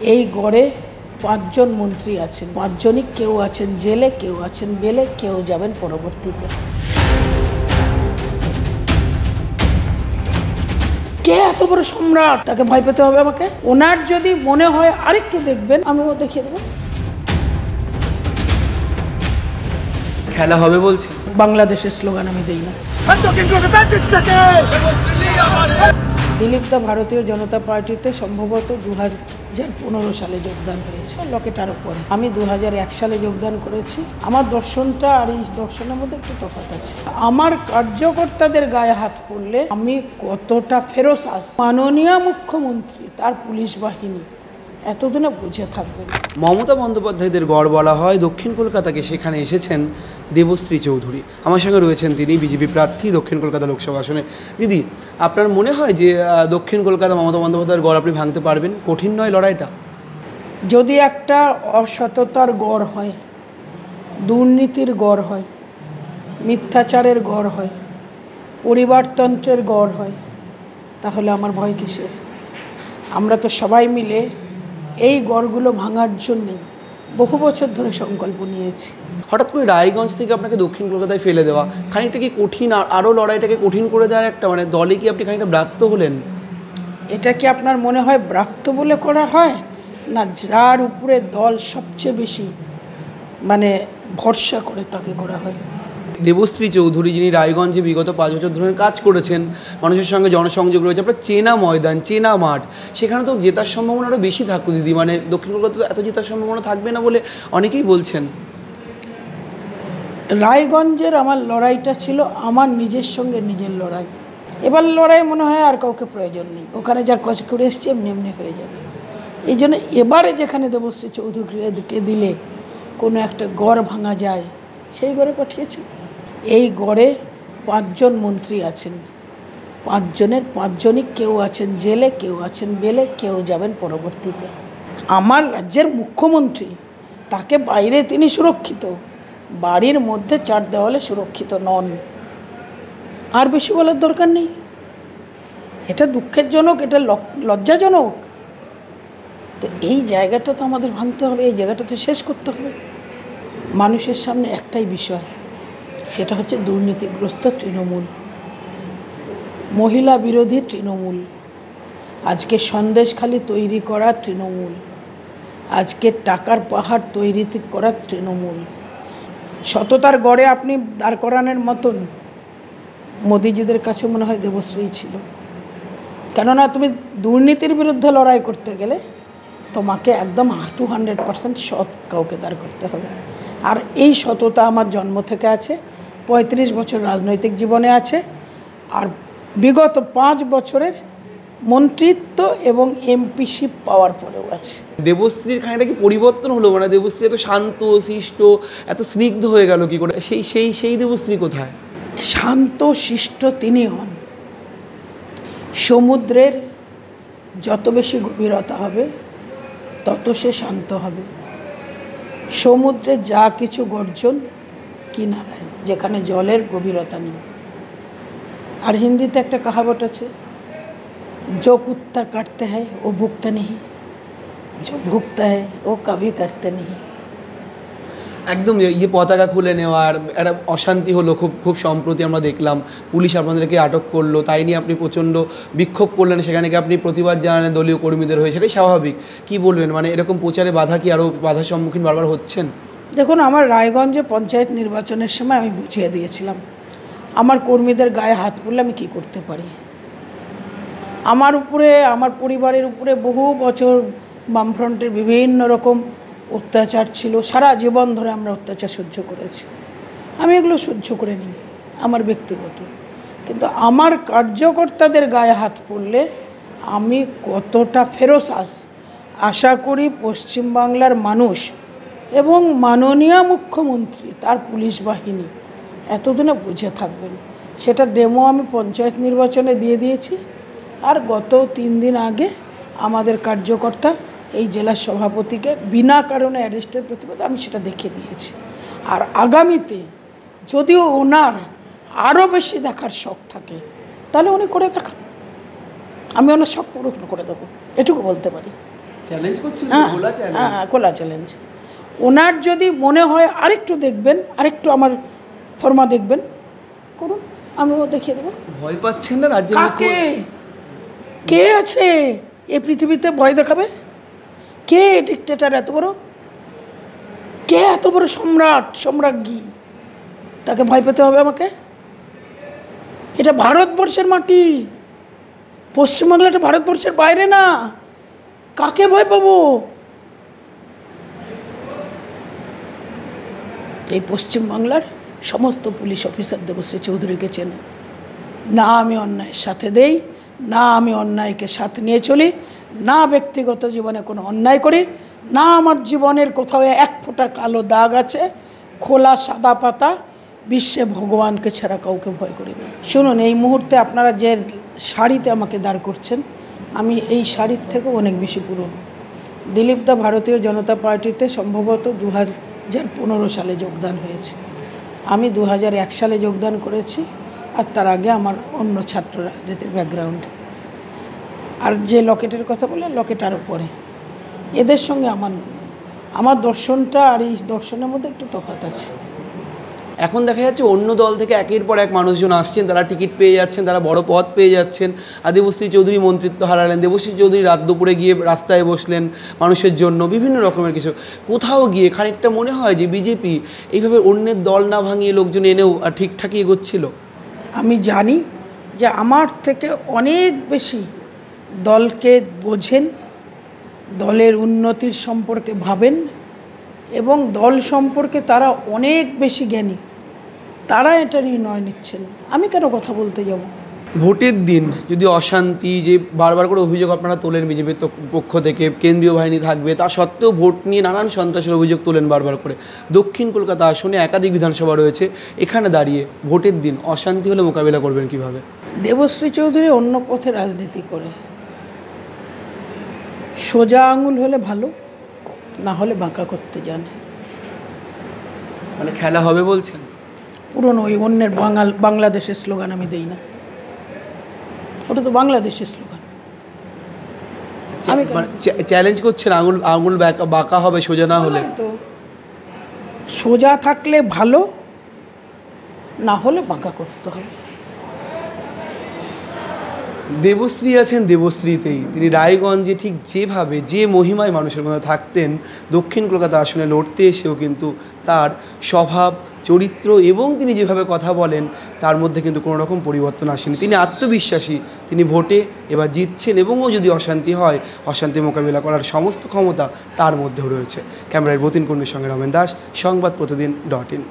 এই গড়ে ৫ জন মন্ত্রী আছেন, ৫ জনই কেউ আছেন জেলে, কেউ আছেন বেলে, কেউ যাবেন পরবর্তীতে। কে এত বড় সম্রাট, তাকে ভয় পেতে হবে আমাকে? ওনার যদি মনে হয় আরেকটু দেখবেন, আমিও দেখিয়ে দেবো। খেলা হবে বলছে। বাংলাদেশের স্লোগান আমি দেই না। দিলীপ দা ভারতীয় জনতা পার্টিতে সম্ভবত 2015 সালে যোগদান করেছে, লকেটার উপরে। আমি 2001 সালে যোগদান করেছি। আমার দর্শনটা আর এই দর্শনের মধ্যে একটু তফাৎ আছে। আমার কার্যকর্তাদের গায়ে হাত পড়লে আমি কতটা ফেরোসাস, মাননীয় মুখ্যমন্ত্রী তার পুলিশ বাহিনী এতদিনে বুঝে থাকবেন। মমতা বন্দ্যোপাধ্যায়দের গড় বলা হয় দক্ষিণ কলকাতাকে। সেখানে এসেছেন দেবশ্রী চৌধুরী। আমার সঙ্গে রয়েছেন তিনি বিজেপি প্রার্থী দক্ষিণ কলকাতা লোকসভা আসনে। দিদি, আপনার মনে হয় যে দক্ষিণ কলকাতা মমতা বন্দ্যোপাধ্যায়ের গড় আপনি ভাঙতে পারবেন? কঠিন নয় লড়াইটা? যদি একটা অসততার গড় হয়, দুর্নীতির গড় হয়, মিথ্যাচারের গড় হয়, পরিবারতন্ত্রের গড় হয়, তাহলে আমার ভয় কিসের? আমরা তো সবাই মিলে এই গড়গুলো ভাঙার জন্যে বহু বছর ধরে সংকল্প নিয়েছি। হঠাৎ করে রায়গঞ্জ থেকে আপনাকে দক্ষিণ কলকাতায় ফেলে দেওয়া খানিকটা কি কঠিন? আরও লড়াইটাকে কঠিন করে দেওয়ার একটা দলে কি আপনি খানিকটা ব্রাত্য হলেন? এটা কি আপনার মনে হয় ব্রাত্য বলে করা হয়, না যার উপরে দল সবচেয়ে বেশি ভরসা করে তাকে করা হয়? দেবশ্রী চৌধুরী, যিনি রায়গঞ্জে বিগত 5 বছর ধরে কাজ করেছেন, মানুষের সঙ্গে জনসংযোগ রয়েছে, আপনার চেনা ময়দান, চেনা মাঠ, সেখানে তো জেতার সম্ভাবনা আরও বেশি থাকতো দিদি। দক্ষিণ কলকাতাতে এত জেতার সম্ভাবনা থাকবে না বলে অনেকেই বলছেন। রায়গঞ্জের আমার লড়াইটা ছিল আমার নিজের সঙ্গে নিজের লড়াই। এবার লড়াই মনে হয় আর কাউকে প্রয়োজন নেই, ওখানে যা কাজ করে এসছে এমনি এমনি হয়ে যাবে। এই জন্য এবারে যেখানে দেবশ্রী চৌধুরীকে দিলে কোনো একটা গড় ভাঙা যায়, সেই গড়ে পাঠিয়েছে। এই গড়ে ৫ জন মন্ত্রী আছেন, ৫ জনের ৫ জনই কেউ আছেন জেলে, কেউ আছেন বেলে, কেউ যাবেন পরবর্তীতে। আমার রাজ্যের মুখ্যমন্ত্রী, তাকে বাইরে তিনি সুরক্ষিত, বাড়ির মধ্যে 4 দেওয়ালে সুরক্ষিত নন। আর বেশি বলার দরকার নেই। এটা দুঃখেরজনক, এটা লজ্জাজনক। তো এই জায়গাটা তো আমাদের ভাঙতে হবে, এই জায়গাটা তো শেষ করতে হবে। মানুষের সামনে একটাই বিষয়, সেটা হচ্ছে দুর্নীতিগ্রস্ত তৃণমূল, মহিলা বিরোধী তৃণমূল, আজকে সন্দেশখালি তৈরি করা তৃণমূল, আজকে টাকার পাহাড় তৈরি করা তৃণমূল। সততার গড়ে আপনি দাঁড় করানোর মতন মোদিজিদের কাছে মনে হয় দেবশ্রী ছিল। কেননা তুমি দুর্নীতির বিরুদ্ধে লড়াই করতে গেলে তোমাকে একদম 200% সৎ কাউকে দাঁড় করতে হবে। আর এই সততা আমার জন্ম থেকে আছে, 35 বছর রাজনৈতিক জীবনে আছে, আর বিগত 5 বছরের মন্ত্রিত্ব এবং এমপিশিপ পাওয়ার পরেও আছে। দেবশ্রীর খানিকটা কি পরিবর্তন হলো? দেবশ্রী এত শান্ত শিষ্ট, এত স্নিগ্ধ হয়ে গেল কি করে? সেই দেবশ্রী কোথায়? শান্ত শিষ্ট তিনি হন। সমুদ্রের যত বেশি গভীরতা হবে তত সে শান্ত হবে। সমুদ্রে যা কিছু গর্জন কিনারায়, যেখানে জলের গভীরতা নেই। আর হিন্দিতে একটা কাহাবত আছে, जो कुत्ता काटते हैं वो भुगता नहीं, जो भुगता है वो कभी करते नहीं। একদম পতাকা খুলে নেওয়ার একটা অশান্তি হলো খুব সম্প্রতি আমরা দেখলাম, পুলিশ আপনাদেরকে আটক করলো, তাই নিয়ে আপনি প্রচণ্ড বিক্ষোভ করলেন, সেখানে কি আপনি প্রতিবাদ জানালেন দলীয় কর্মীদের হয়ে, সেটাই স্বাভাবিক। কি বলবেন, এরকম প্রচারে বাধা কি আরও বাধার সম্মুখীন বারবার হচ্ছেন? দেখুন, আমার রায়গঞ্জে পঞ্চায়েত নির্বাচনের সময় আমি বুঝিয়ে দিয়েছিলাম আমার কর্মীদের গায়ে হাত পড়লে আমি কী করতে পারি। আমার উপরে, আমার পরিবারের উপরে বহু বছর বামফ্রন্টের বিভিন্ন রকম অত্যাচার ছিল, সারা জীবন ধরে আমরা অত্যাচার সহ্য করেছি। আমি এগুলো সহ্য করে নিই, আমার ব্যক্তিগত। কিন্তু আমার কার্যকর্তাদের গায়ে হাত পড়লে আমি কতটা ফেরোসাস, আশা করি পশ্চিমবাংলার মানুষ এবং মাননীয় মুখ্যমন্ত্রী তার পুলিশ বাহিনী এতদিনে বুঝে থাকবেন। সেটা ডেমো আমি পঞ্চায়েত নির্বাচনে দিয়ে দিয়েছি। আর গত 3 দিন আগে আমাদের কার্যকর্তা এই জেলার সভাপতিকে বিনা কারণে অ্যারেস্টের প্রতিবাদে আমি সেটা দেখিয়ে দিয়েছি। আর আগামীতে যদিও ওনার আরও বেশি দেখার শখ থাকে, তাহলে উনি করে দেখান, আমি ওনার শখ পূরণ করে দেবো, এটুকু বলতে পারি। চ্যালেঞ্জ করছেন, হ্যাঁ খোলা চ্যালেঞ্জ। হ্যাঁ, খোলা চ্যালেঞ্জ। ওনার যদি মনে হয় আরেকটু দেখবেন, আরেকটু আমার ফর্মা দেখবেন, করুন, আমিও দেখিয়ে দেবো। ভয় পাচ্ছেন না রাজ্যের কাকে? কে আছে এই পৃথিবীতে ভয় দেখাবে? কে ডিক্টেটর এত বড়? কে এত বড় সম্রাট, সম্রাজ্ঞী? তাকে ভয় পেতে হবে আমাকে? এটা ভারতবর্ষের মাটি, পশ্চিমবাংলাটা ভারতবর্ষের বাইরে না। কাকে ভয় পাবো? এই পশ্চিমবাংলার সমস্ত পুলিশ অফিসার দেবশ্রী চৌধুরীকে চেনে। না আমি অন্যায়ের সাথে দেই, না আমি অন্যায়কে সাথে নিয়ে চলি, না ব্যক্তিগত জীবনে কোনো অন্যায় করি, না আমার জীবনের কোথাও এক ফোঁটা কালো দাগ আছে। খোলা সাদা পাতা, বিশ্বে ভগবানকে ছাড়া কাউকে ভয় করি না। শুনুন, এই মুহূর্তে আপনারা যে শাড়িতে আমাকে দাঁড় করছেন, আমি এই শাড়ির থেকেও অনেক বেশি পুরনো। দিলীপ দা ভারতীয় জনতা পার্টিতে সম্ভবত 2015 সালে যোগদান হয়েছে। আমি 2001 সালে যোগদান করেছি, আর তার আগে আমার অন্য ছাত্র রাজনীতির ব্যাকগ্রাউন্ড। আর যে লকেটের কথা বলে, লকেট আরও পরে। এদের সঙ্গে আমার দর্শনটা আর এই দর্শনের মধ্যে একটু তফাৎ আছে। এখন দেখা যাচ্ছে অন্য দল থেকে একের পর এক মানুষজন আসছেন, তারা টিকিট পেয়ে যাচ্ছেন, তারা বড় পদ পেয়ে যাচ্ছেন। আর দেবশ্রী চৌধুরী মন্ত্রিত্ব হারালেন, দেবশ্রী চৌধুরী রাত দুপুরে গিয়ে রাস্তায় বসলেন মানুষের জন্য, বিভিন্ন রকমের কিছু। কোথাও গিয়ে খানিকটা মনে হয় যে বিজেপি এইভাবে অন্যের দল না ভাঙিয়ে লোকজন এনেও ঠিকঠাকই এগোচ্ছিল। আমি জানি যে আমার থেকে অনেক বেশি দলকে বোঝেন, দলের উন্নতির সম্পর্কে ভাবেন, এবং দল সম্পর্কে তারা অনেক বেশি জ্ঞানী। তারা এটা নির্ণয় নিচ্ছেন, আমি কেন কথা বলতে যাব? ভোটের দিন যদি অশান্তি, যে বারবার করে অভিযোগ আপনারা তোলেন বিজেপির পক্ষ থেকে, কেন্দ্রীয় বাহিনী থাকবে, তা সত্ত্বেও ভোট নিয়ে নানান সন্ত্রাসের অভিযোগ তোলেন বারবার করে। দক্ষিণ কলকাতা আসনে একাধিক বিধানসভা রয়েছে, এখানে দাঁড়িয়ে ভোটের দিন অশান্তি হলে মোকাবিলা করবেন কিভাবে? দেবশ্রী চৌধুরী অন্য পথে রাজনীতি করে। সোজা আঙুল হলে ভালো, না হলে বাঁকা করতে জানে। মানে খেলা হবে বলছেন? পুরনো ওই অন্যের বাংলাদেশের স্লোগান আমি দেই না, ওটা তো বাংলাদেশের স্লোগান। আমি চ্যালেঞ্জ করছেন আঙুল বাঁকা হবে সোজা না হলে? তো সোজা থাকলে ভালো, না হলে বাঁকা করতে হবে। দেবশ্রী আছেন দেবশ্রীতেই। তিনি রায়গঞ্জে ঠিক যেভাবে, যে মহিমায় মানুষের মধ্যে থাকতেন, দক্ষিণ কলকাতা আসনে লড়তে এসেও কিন্তু তার স্বভাব, চরিত্র এবং তিনি যেভাবে কথা বলেন তার মধ্যে কিন্তু কোনো রকম পরিবর্তন আসেনি। তিনি আত্মবিশ্বাসী, তিনি ভোটে এবার জিতছেন, এবংও যদি অশান্তি হয়, অশান্তি মোকাবিলা করার সমস্ত ক্ষমতা তার মধ্যেও রয়েছে। ক্যামেরায় বতিন কুণ্ডুর সঙ্গে রমেন দাস, সংবাদ প্রতিদিন .in।